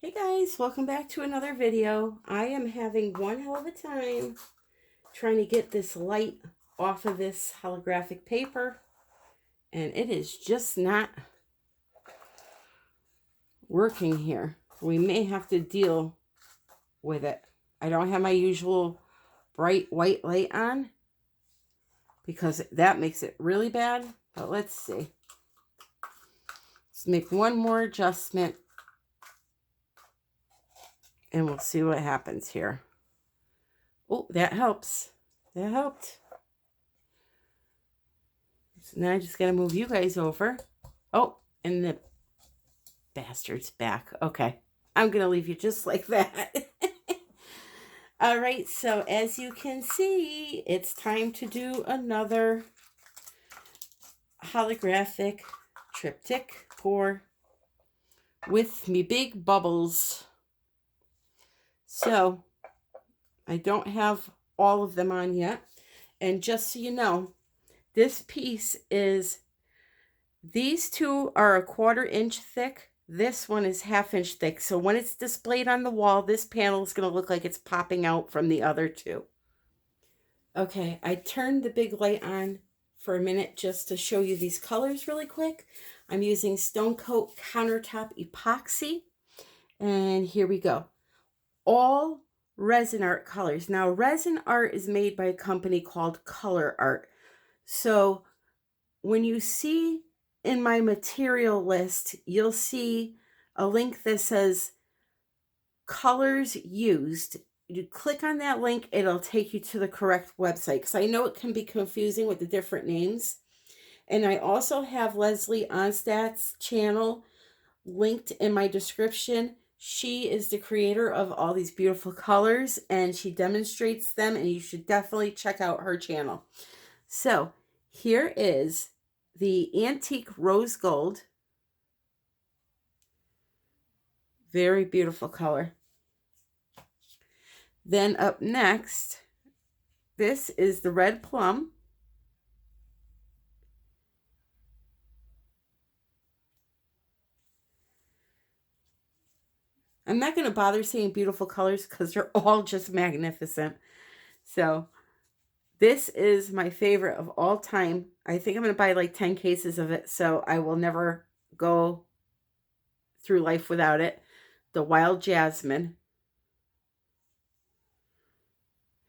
Hey guys, welcome back to another video. I am having one hell of a time trying to get this light off of this holographic paper, and it is just not working here. We may have to deal with it. I don't have my usual bright white light on because that makes it really bad, but let's see. Let's make one more adjustment and we'll see what happens here. Oh, that helps. That helped. So now I just got to move you guys over. Oh, and the bastard's back. Okay. I'm going to leave you just like that. All right. So as you can see, it's time to do another holographic triptych pour with me big bubbles. So I don't have all of them on yet. And just so you know, this piece is, these two are 1/4 inch thick. This one is 1/2 inch thick. So when it's displayed on the wall, this panel is going to look like it's popping out from the other two. Okay, I turned the big light on for a minute just to show you these colors really quick. I'm using Stone Coat Countertop Epoxy. And here we go. All Resin Art colors. Now, Resin Art is made by a company called Color Art. So when you see in my material list, you'll see a link that says colors used. You click on that link, it'll take you to the correct website, because I know it can be confusing with the different names. And I also have Leslie Ohnstadt's channel linked in my description. She is the creator of all these beautiful colors, and she demonstrates them, and you should definitely check out her channel. So here is the Antique Rose Gold. Very beautiful color. Then up next, this is the Red Plum. I'm not going to bother saying beautiful colors because they're all just magnificent. So this is my favorite of all time. I think I'm going to buy like 10 cases of it, so I will never go through life without it. The Wild Jasmine.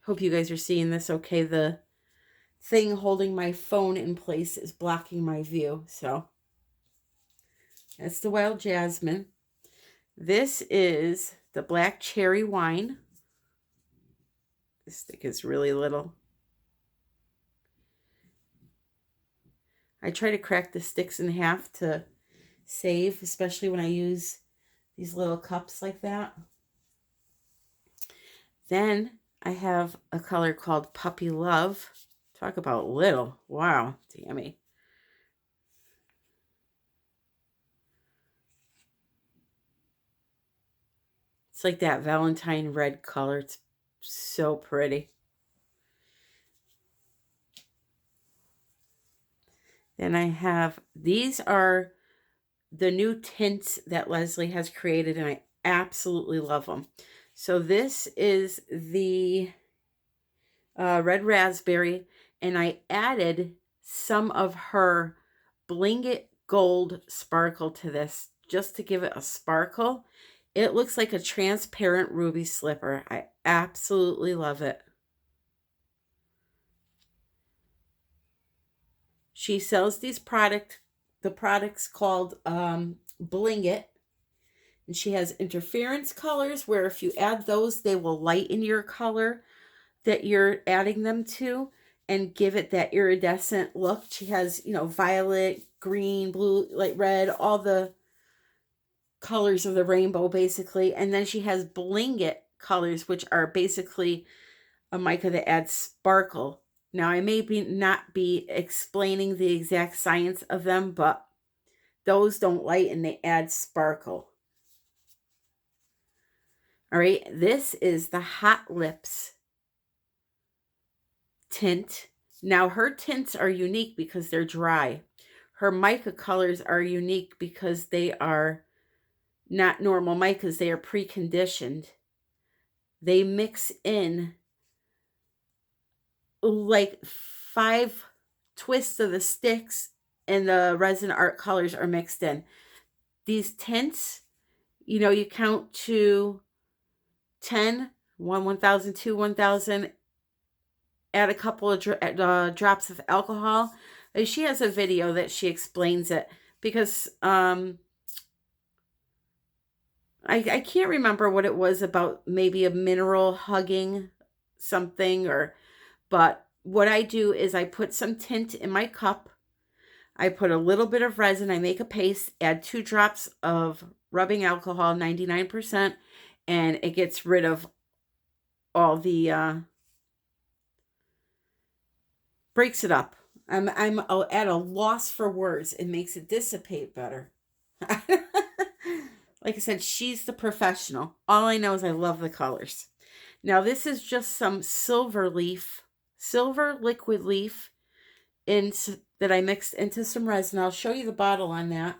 Hope you guys are seeing this okay. The thing holding my phone in place is blocking my view, so that's the Wild Jasmine. This is the Black Cherry Wine. This stick is really little. I try to crack the sticks in half to save, especially when I use these little cups like that. Then I have a color called Puppy Love. Talk about little. Wow, Tammy. It's like that Valentine red color. It's so pretty. Then I have, these are the new tints that Leslie has created, and I absolutely love them. So this is the Red Raspberry, and I added some of her Bling It Gold sparkle to this just to give it a sparkle. It looks like a transparent ruby slipper. I absolutely love it. She sells these the products called Bling It. And she has interference colors where if you add those, they will lighten your color that you're adding them to and give it that iridescent look. She has, you know, violet, green, blue, light red, all the colors of the rainbow basically. And then she has Bling It colors, which are basically a mica that adds sparkle. Now, I may not be explaining the exact science of them, but those don't lighten, they add sparkle. All right, this is the Hot Lips tint. Now, her tints are unique because they're dry. Her mica colors are unique because they are not normal micas, they are preconditioned. They mix in like 5 twists of the sticks, and the Resin Art colors are mixed in. These tints, you know, you count to 10, 1,000, 2, 1,000, add a couple of drops of alcohol. And she has a video that she explains it, because I can't remember what it was about, maybe a mineral hugging something, but what I do is I put some tint in my cup. I put a little bit of resin, I make a paste, add 2 drops of rubbing alcohol, 99%, and it gets rid of all the, breaks it up. I'm at a loss for words. It makes it dissipate better. Like I said, she's the professional. All I know is I love the colors. Now this is just some silver liquid leaf that I mixed into some resin. I'll show you the bottle on that.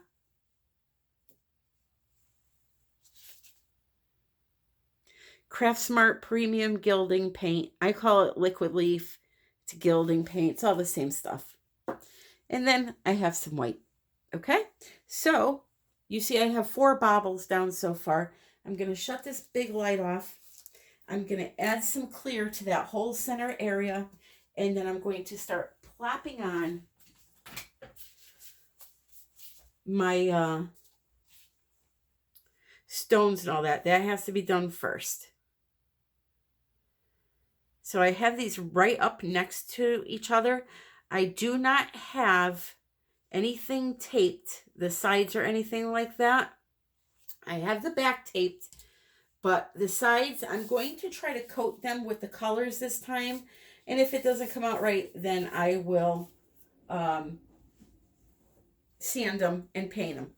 Craft Smart Premium Gilding Paint. I call it liquid leaf. It's gilding paint. It's all the same stuff. And then I have some white. Okay, so you see I have 4 baubles down so far. I'm going to shut this big light off. I'm going to add some clear to that whole center area. And then I'm going to start plopping on my stones and all that. That has to be done first. So I have these right up next to each other. I do not have anything taped, the sides or anything like that. I have the back taped, but the sides, I'm going to try to coat them with the colors this time. And if it doesn't come out right, then I will sand them and paint them.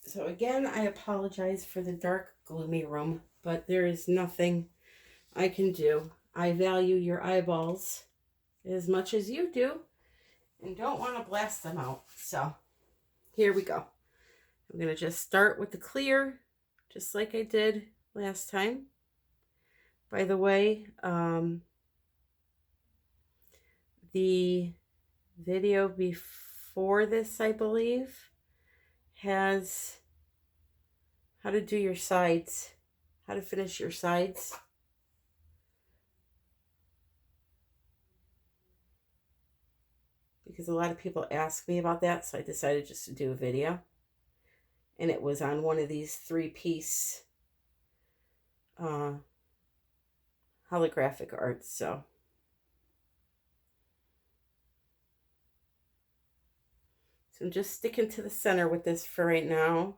So again, I apologize for the dark, gloomy room, but there is nothing I can do. I value your eyeballs as much as you do and don't want to blast them out. So here we go. I'm going to just start with the clear, just like I did last time. By the way, the video before this, I believe, has how to do your sides, how to finish your sides. Because a lot of people ask me about that, so I decided just to do a video. And it was on one of these 3-piece holographic arts, so. So I'm just sticking to the center with this for right now.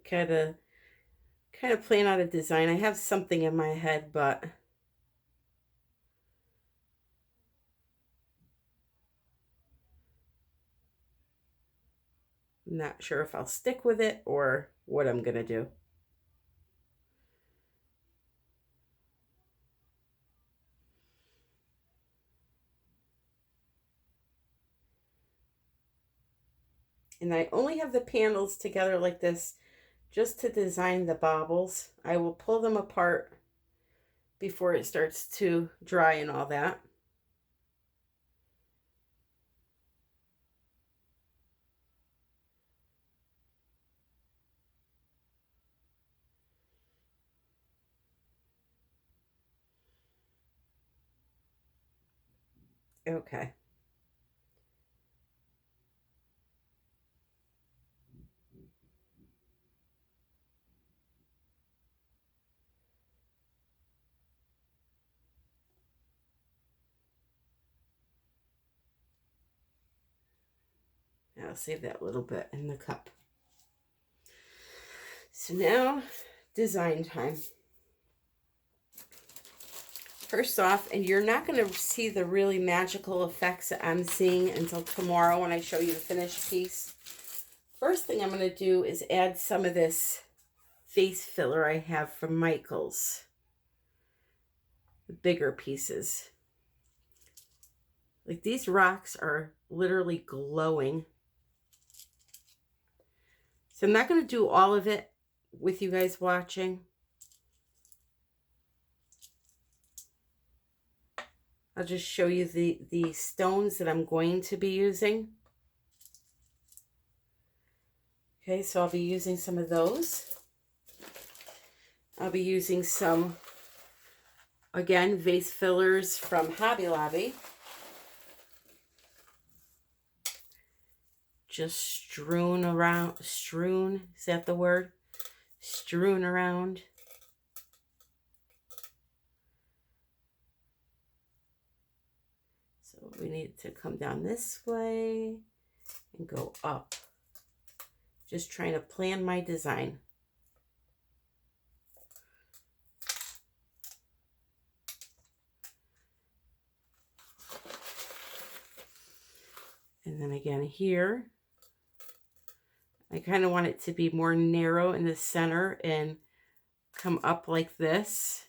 Kind of playing out a design. I have something in my head, but I'm not sure if I'll stick with it or what I'm gonna do. And I only have the panels together like this just to design the baubles. I will pull them apart before it starts to dry and all that. Okay. I'll save that little bit in the cup. So now, design time. First off, and you're not going to see the really magical effects that I'm seeing until tomorrow when I show you the finished piece. First thing I'm going to do is add some of this face filler I have from Micas. The bigger pieces. Like these rocks are literally glowing. So I'm not going to do all of it with you guys watching. I'll just show you the stones that I'm going to be using. Okay, so I'll be using some of those. I'll be using some, again, vase fillers from Hobby Lobby. Just strewn around, strewn, is that the word? Strewn around. So we need to come down this way and go up. Just trying to plan my design. And then again here, I kind of want it to be more narrow in the center and come up like this.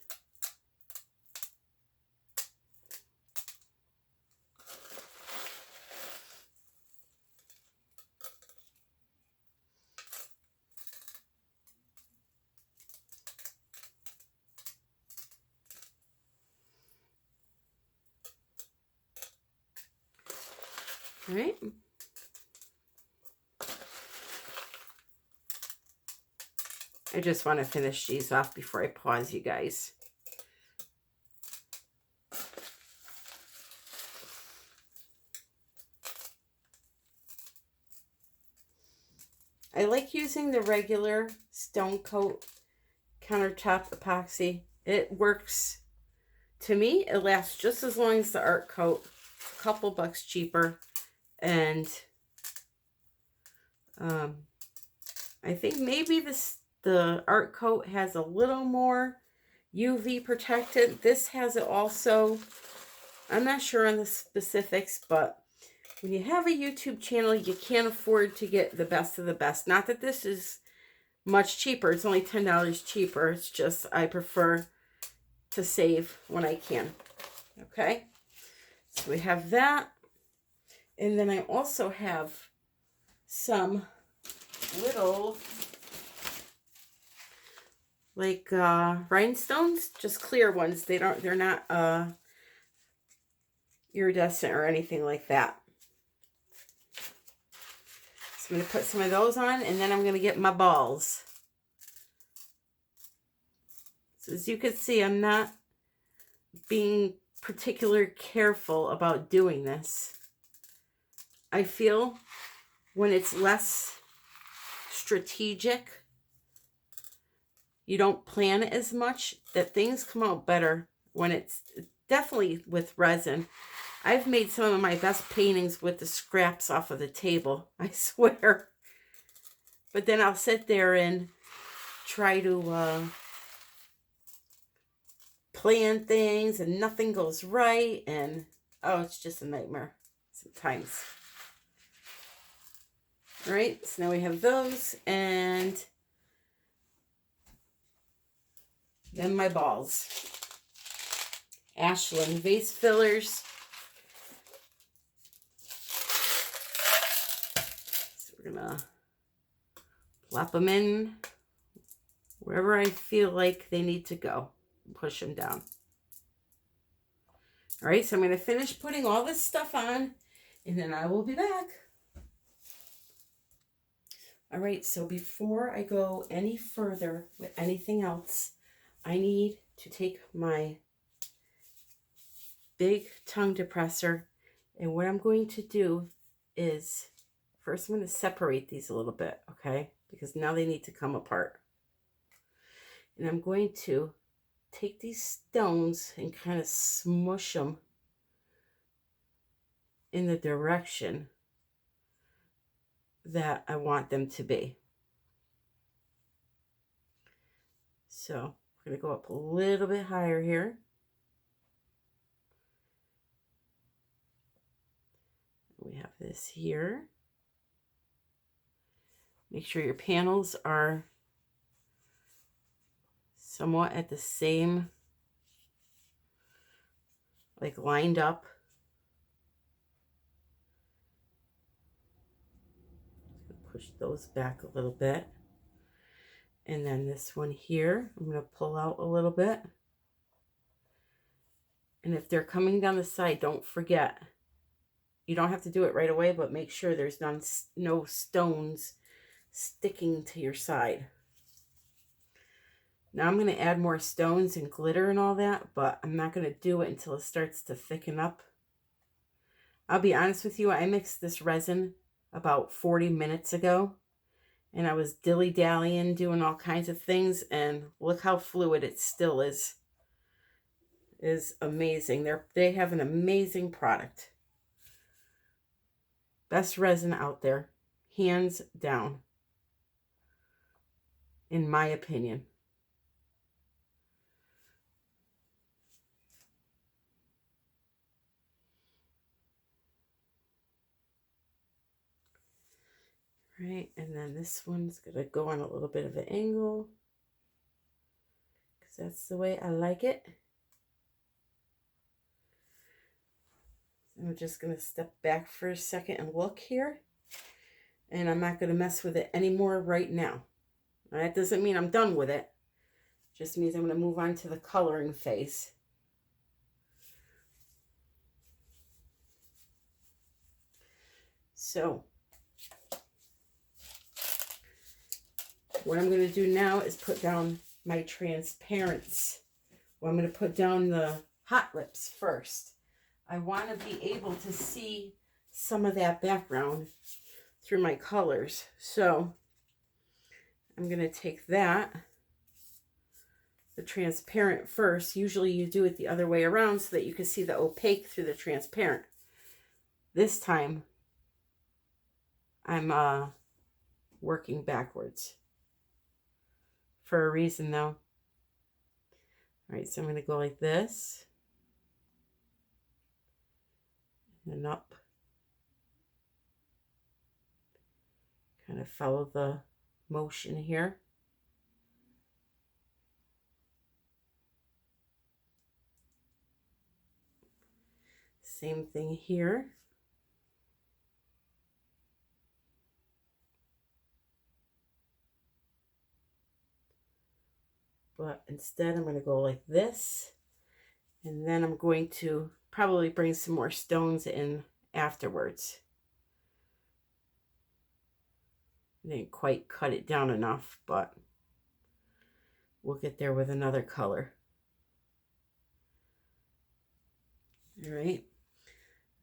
All right. I just want to finish these off before I pause you guys. I like using the regular Stone Coat countertop epoxy. It works. To me, it lasts just as long as the art coat. A couple bucks cheaper. And I think maybe the art coat has a little more UV protected. This has it also. I'm not sure on the specifics, but when you have a YouTube channel, you can't afford to get the best of the best. Not that this is much cheaper. It's only $10 cheaper. It's just I prefer to save when I can. Okay? So we have that. And then I also have some little like rhinestones, just clear ones. They're not iridescent or anything like that. So I'm going to put some of those on, and then I'm going to get my balls. So as you can see, I'm not being particularly careful about doing this. I feel when it's less strategic, you don't plan as much, that things come out better when it's definitely with resin. I've made some of my best paintings with the scraps off of the table, I swear. But then I'll sit there and try to plan things and nothing goes right, and oh, it's just a nightmare sometimes. All right, so now we have those, and then my balls. Ashland vase fillers. So we're gonna plop them in wherever I feel like they need to go. Push them down. All right, so I'm going to finish putting all this stuff on, and then I will be back. All right, so before I go any further with anything else, I need to take my big tongue depressor, and what I'm going to do is, first I'm going to separate these a little bit, okay? Because now they need to come apart. And I'm going to take these stones and kind of smush them in the direction that I want them to be. So we're going to go up a little bit higher here. We have this here. Make sure your panels are somewhat at the same, like lined up. push those back a little bit. And then this one here, I'm going to pull out a little bit. And if they're coming down the side, don't forget, you don't have to do it right away, but make sure there's no stones sticking to your side. Now I'm going to add more stones and glitter and all that, but I'm not going to do it until it starts to thicken up. I'll be honest with you, I mixed this resin about 40 minutes ago, and I was dilly-dallying, doing all kinds of things, and look how fluid it still is. It is amazing. They have an amazing product. Best resin out there, hands down, in my opinion. Right, and then this one's gonna go on a little bit of an angle because that's the way I like it. I'm just gonna step back for a second and look here, and I'm not gonna mess with it anymore right now. Now, that doesn't mean I'm done with it. It just means I'm gonna move on to the coloring phase. So what I'm going to do now is put down my transparents. Well, I'm going to put down the hot lips first. I want to be able to see some of that background through my colors. So I'm going to take that, the transparent first. Usually you do it the other way around so that you can see the opaque through the transparent. This time I'm working backwards. For a reason though. All right, so I'm going to go like this. And up. Kind of follow the motion here. Same thing here. But instead I'm going to go like this, and then I'm going to probably bring some more stones in afterwards. I didn't quite cut it down enough, but we'll get there with another color. All right,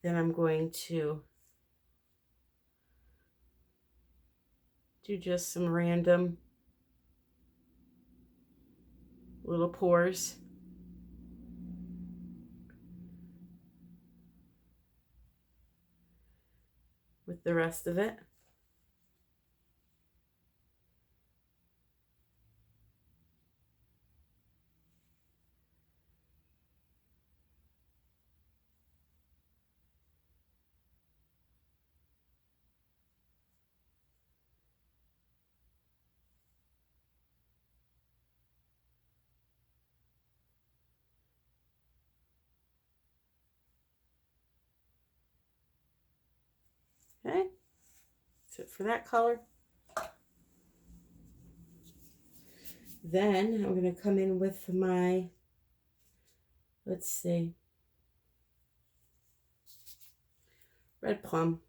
then I'm going to do just some random little pores. With the rest of it. Okay, that's it for that color. Then I'm going to come in with my, let's see, red plum.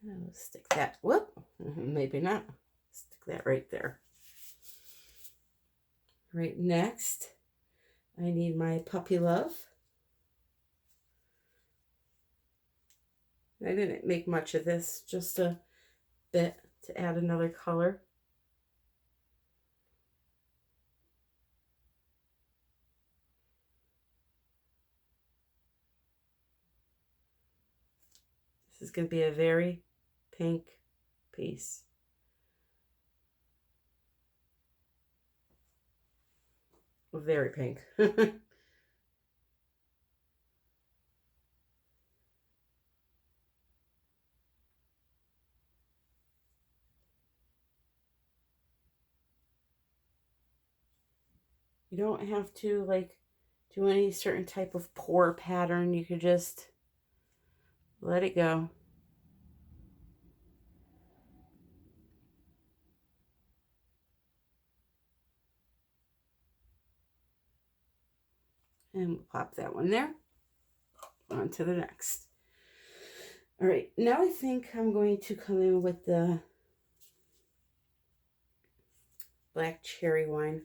I'll stick that, whoop, maybe not. Stick that right there. Right, next, I need my Puppy Love. I didn't make much of this, just a bit to add another color. This is going to be a very pink piece. Very pink. You don't have to like do any certain type of pour pattern. You could just let it go. And we'll pop that one there. On to the next. All right, now I think I'm going to come in with the black cherry wine.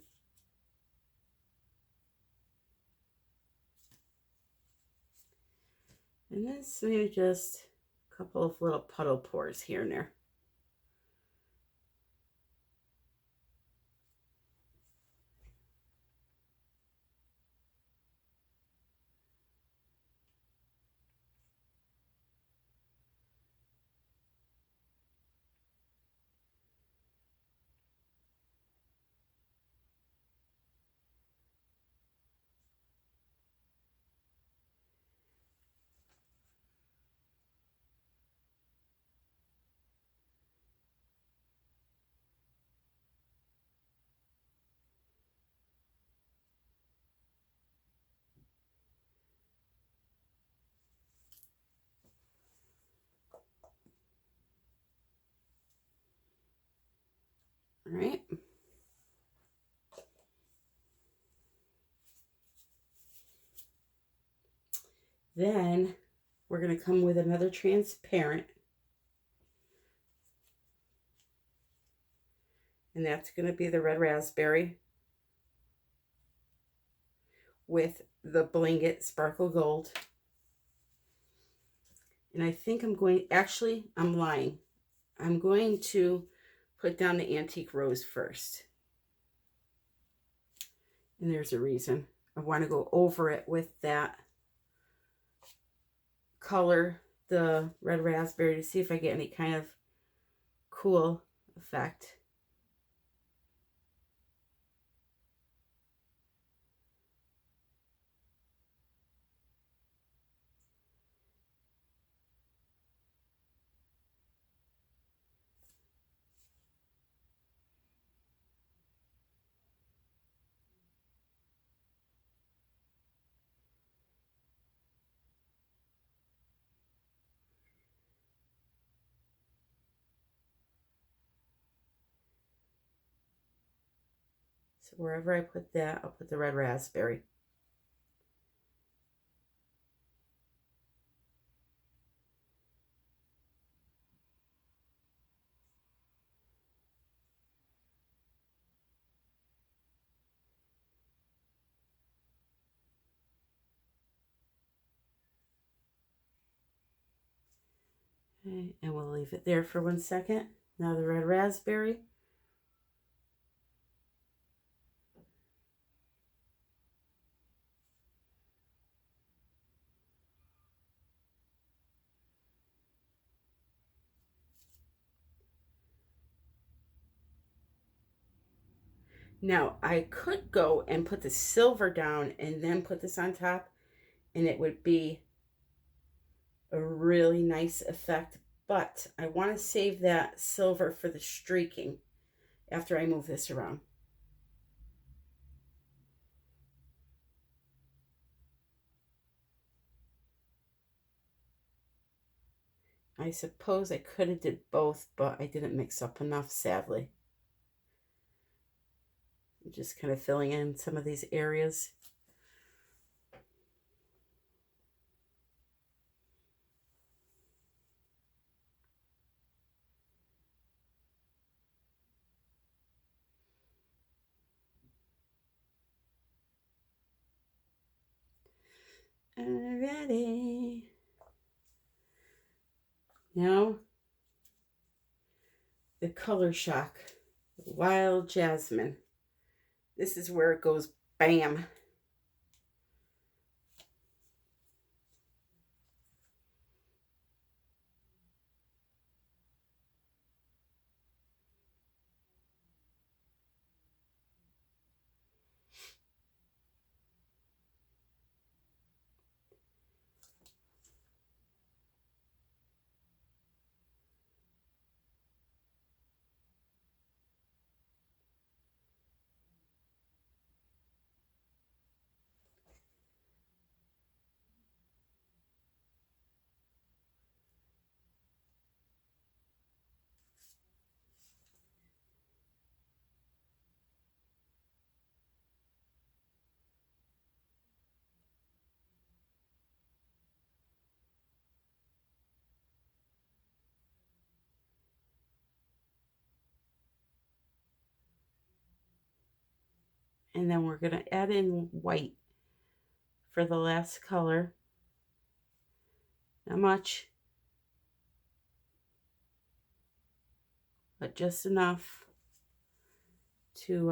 And this maybe just a couple of little puddle pours here and there. All right. Then we're going to come with another transparent. And that's going to be the red raspberry with the Bling It Sparkle Gold. And I think I'm going, actually, I'm lying. I'm going to put down the Antique Rose first. And there's a reason. I want to go over it with that color, the red raspberry, to see if I get any kind of cool effect. So wherever I put that, I'll put the red raspberry. Okay, and we'll leave it there for 1 second. Now the red raspberry. Now I could go and put the silver down and then put this on top, and it would be a really nice effect, but I want to save that silver for the streaking after I move this around. I suppose I could have did both, but I didn't mix up enough, sadly. I'm just kind of filling in some of these areas. Alrighty. Now, the Color Shock Wild Jasmine. This is where it goes bam. And then we're going to add in white for the last color. Not much, but just enough to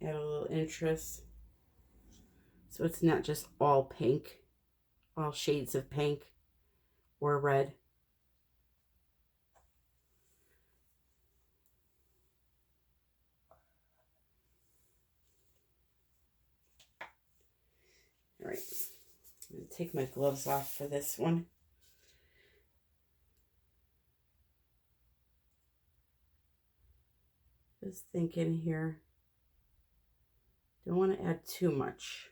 add a little interest. So it's not just all pink, all shades of pink or red. All right, I'm going to take my gloves off for this one. Just thinking here, don't want to add too much.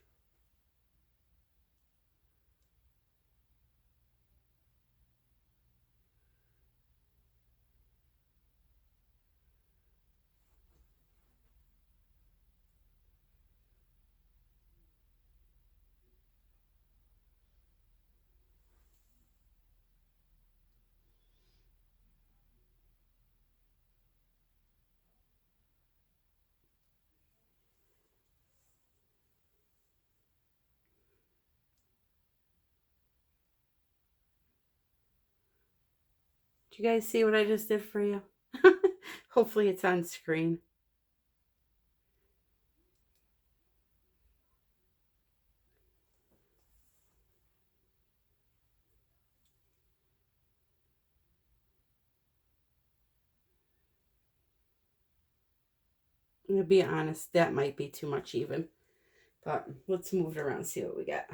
Do you guys see what I just did for you? Hopefully it's on screen. I'm going to be honest, that might be too much even. But let's move it around and see what we got.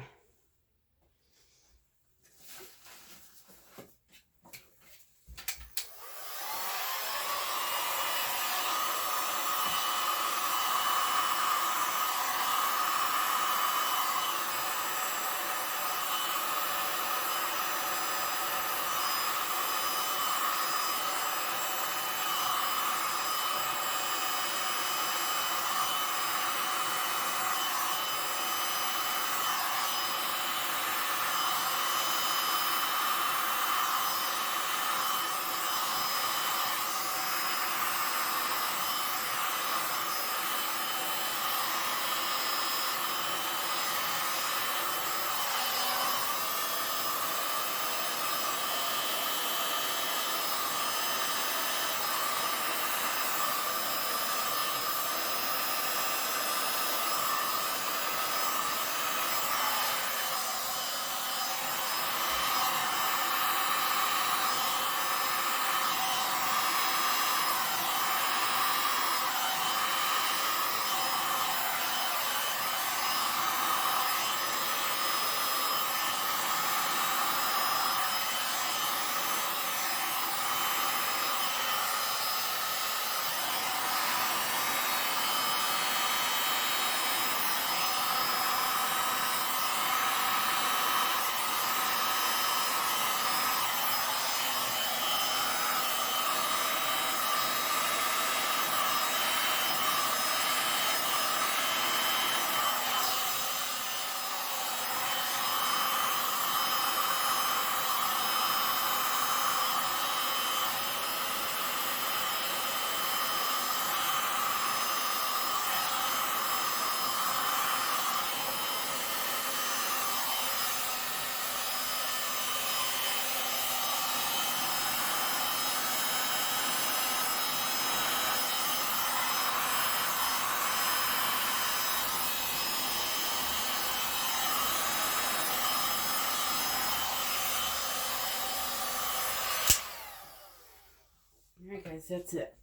guys, that's it.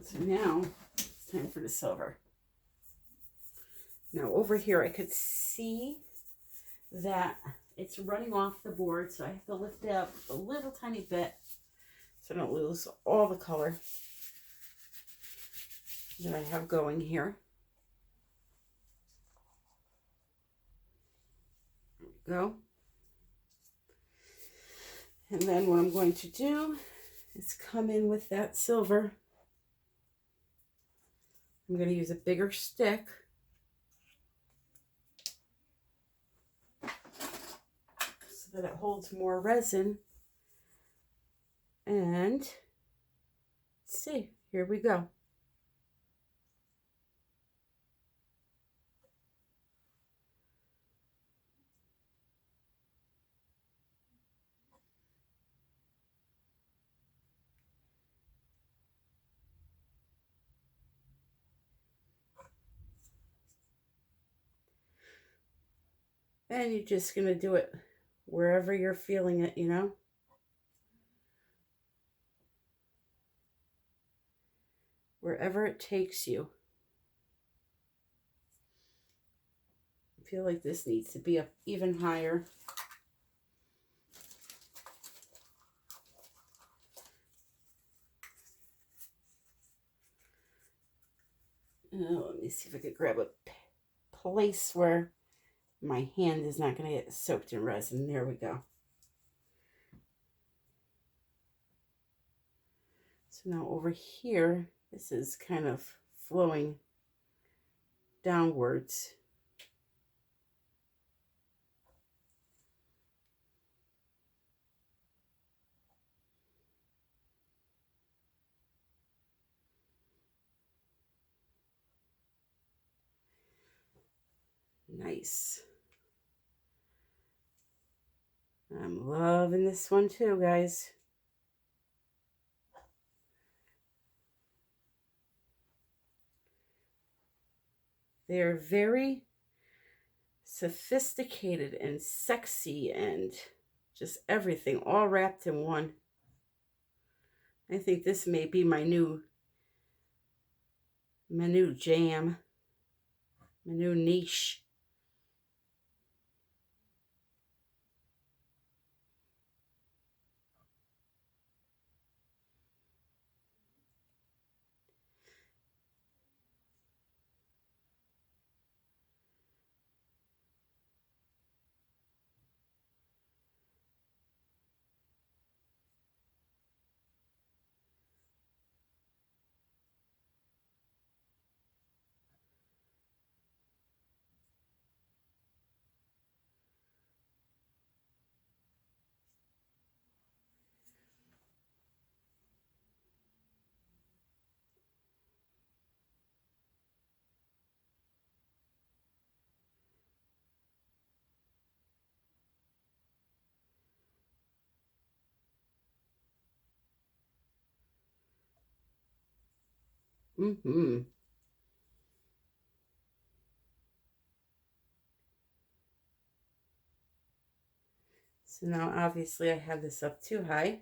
So now it's time for the silver. Now over here I could see that it's running off the board, so I have to lift it up a little tiny bit so I don't lose all the color that I have going here. There we go. And then what I'm going to do is come in with that silver. I'm going to use a bigger stick. So that it holds more resin. And let's see, here we go. And you're just going to do it wherever you're feeling it, you know. Wherever it takes you. I feel like this needs to be up even higher. Oh, let me see if I could grab a place where my hand is not going to get soaked in resin. There we go. So now over here, this is kind of flowing downwards. Nice. I'm loving this one too, guys. They're very sophisticated and sexy and just everything all wrapped in one. I think this may be my new jam, my new niche. Mm-hmm. So now obviously I have this up too high.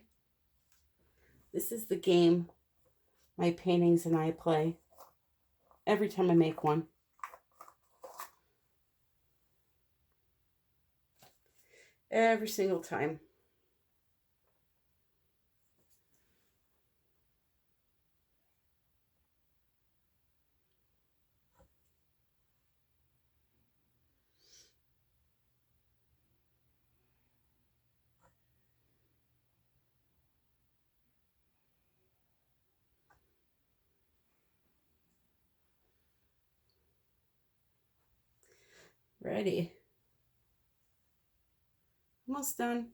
This is the game my paintings and I play every time I make one. Every single time. Ready. Almost done.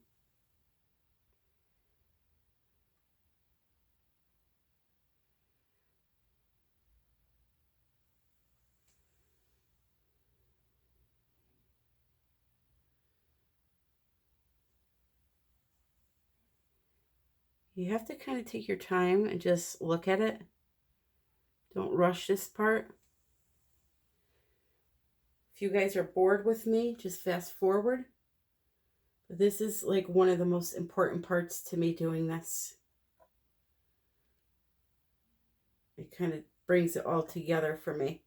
You have to kind of take your time and just look at it. Don't rush this part. If you guys are bored with me, just fast forward. But this is like one of the most important parts to me doing this. It kind of brings it all together for me.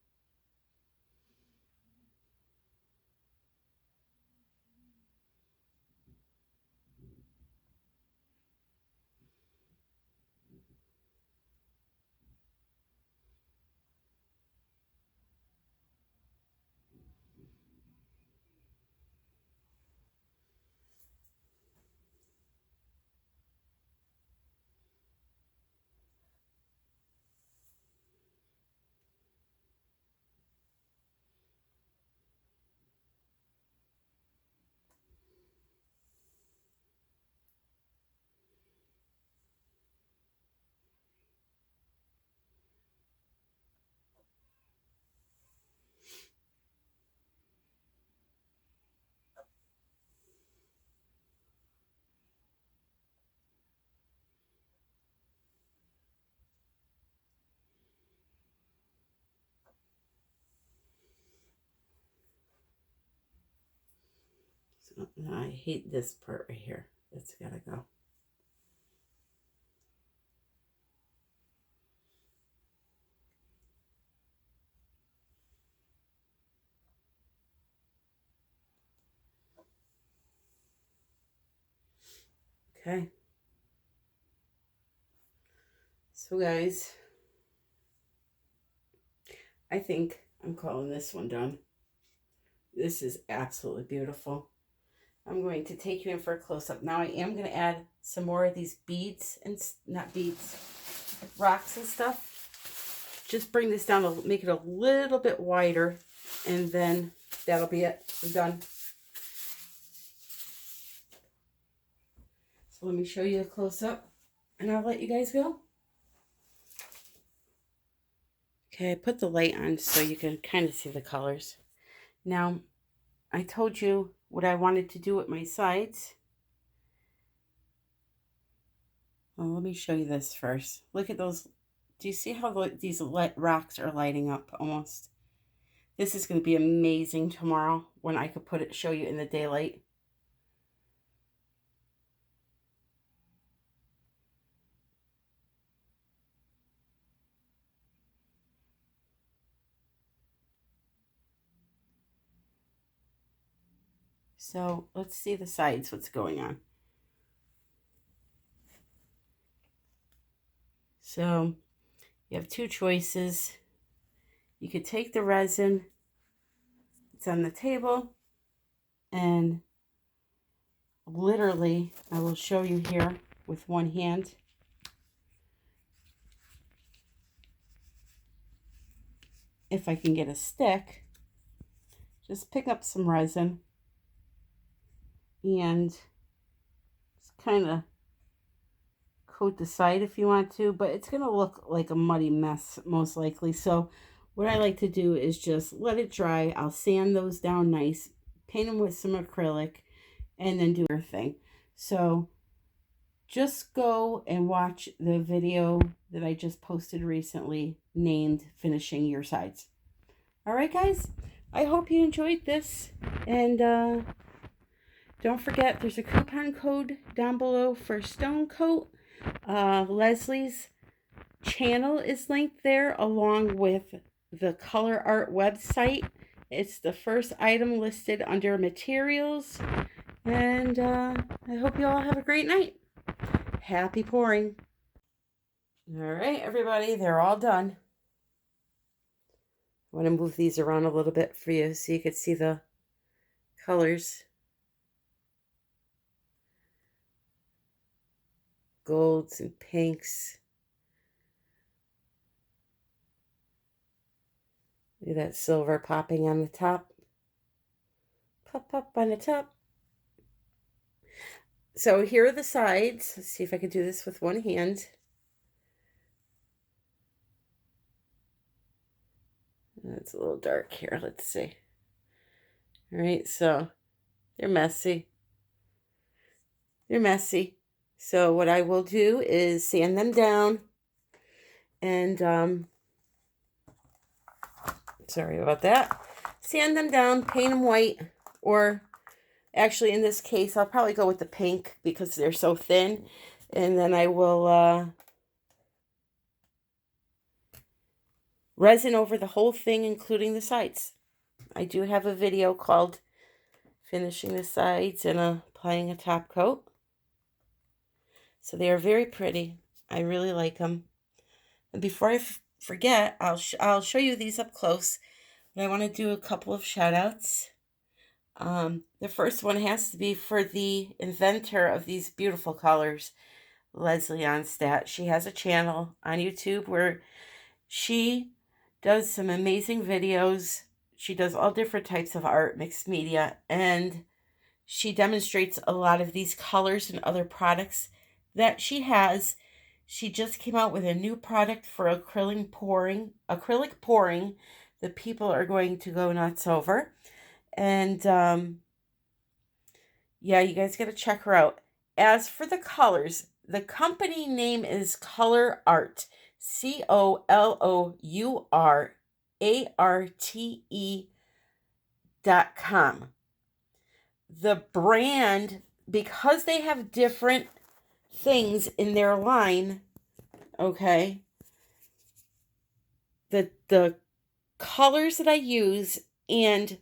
So now I hate this part right here. It's gotta go. Okay. So guys, I think I'm calling this one done. This is absolutely beautiful. I'm going to take you in for a close-up. Now I am going to add some more of these beads, and not beads, rocks and stuff. Just bring this down, make it a little bit wider, and then that'll be it. I'm done. So let me show you a close-up, and I'll let you guys go. Okay, I put the light on so you can kind of see the colors. Now, I told you what I wanted to do with my sides. Well, let me show you this first. Look at those. Do you see how these rocks are lighting up almost? This is going to be amazing tomorrow when I could show you in the daylight. So let's see the sides, what's going on. So you have two choices. You could take the resin, it's on the table, and literally, I will show you here with one hand. If I can get a stick, just pick up some resin and just kind of coat the side if you want to, but it's going to look like a muddy mess most likely. So what I like to do is just let it dry. I'll sand those down nice, paint them with some acrylic, and then do your thing. So just go and watch the video that I just posted recently named Finishing Your Sides. All right, guys, I hope you enjoyed this. And don't forget, there's a coupon code down below for Stone Coat. Leslie's channel is linked there along with the Color Art website. It's the first item listed under materials. And I hope you all have a great night. Happy pouring. All right, everybody, they're all done. I want to move these around a little bit for you so you can see the colors. Golds and pinks. Look at that silver popping on the top. Pop, pop on the top. So here are the sides. Let's see if I can do this with one hand. It's a little dark here. Let's see. All right, so they're messy. They're messy. So what I will do is sand them down and, sorry about that. Sand them down, paint them white, or actually in this case, I'll probably go with the pink because they're so thin. And then I will resin over the whole thing, including the sides. I do have a video called Finishing the Sides and Applying a Top Coat. So they are very pretty. I really like them. And before I forget, I'll show you these up close. But I want to do a couple of shout outs. The first one has to be for the inventor of these beautiful colors, Leslie Ohnstadt. She has a channel on YouTube where she does some amazing videos. She does all different types of art, mixed media, and she demonstrates a lot of these colors and other products that she has. She just came out with a new product for acrylic pouring that people are going to go nuts over. And yeah, you guys got to check her out. As for the colors, the company name is Color Art. COLOURARTE.com. The brand, because they have different things in their line, okay, the colors that I use and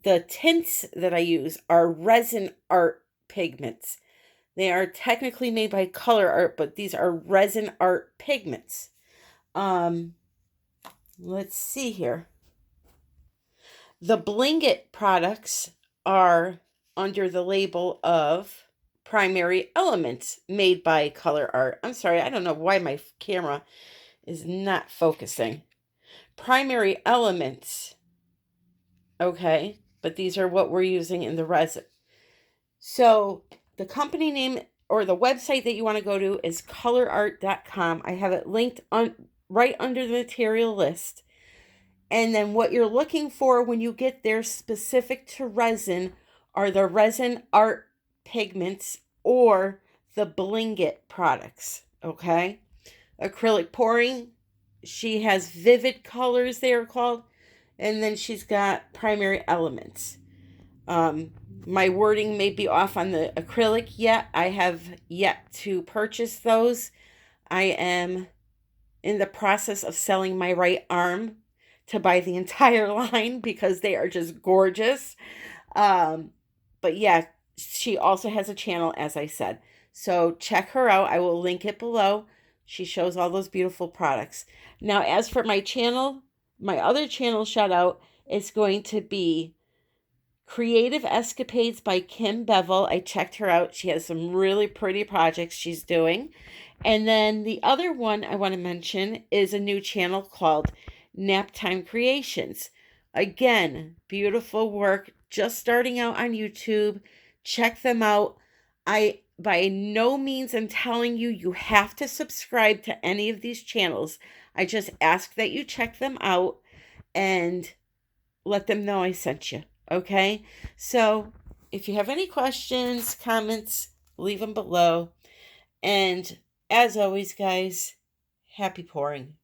the tints that I use are Resin Art pigments. They are technically made by Color Art, but these are Resin Art pigments. Let's see here. The Bling It products are under the label of Primary Elements, made by Color Art. I'm sorry, I don't know why my camera is not focusing. Primary Elements. Okay, but these are what we're using in the resin. So the company name or the website that you want to go to is colorart.com. I have it linked on right under the material list. And then what you're looking for when you get there specific to resin are the Resin Art pigments or the Bling It products, okay? Acrylic pouring, she has vivid colors, they are called. And then she's got Primary Elements. My wording may be off on the acrylic yet. I have yet to purchase those. I am in the process of selling my right arm to buy the entire line because they are just gorgeous. But yeah, she also has a channel, as I said. So check her out. I will link it below. She shows all those beautiful products. Now, as for my channel, my other channel shout out is going to be Creative Escapades by Kim Bevell. I checked her out. She has some really pretty projects she's doing. And then the other one I want to mention is a new channel called Naptime Creations. Again, beautiful work, just starting out on YouTube. Check them out. I by no means am telling you you have to subscribe to any of these channels. I just ask that you check them out and let them know I sent you. Okay? So if you have any questions, comments, leave them below. And as always, guys, happy pouring.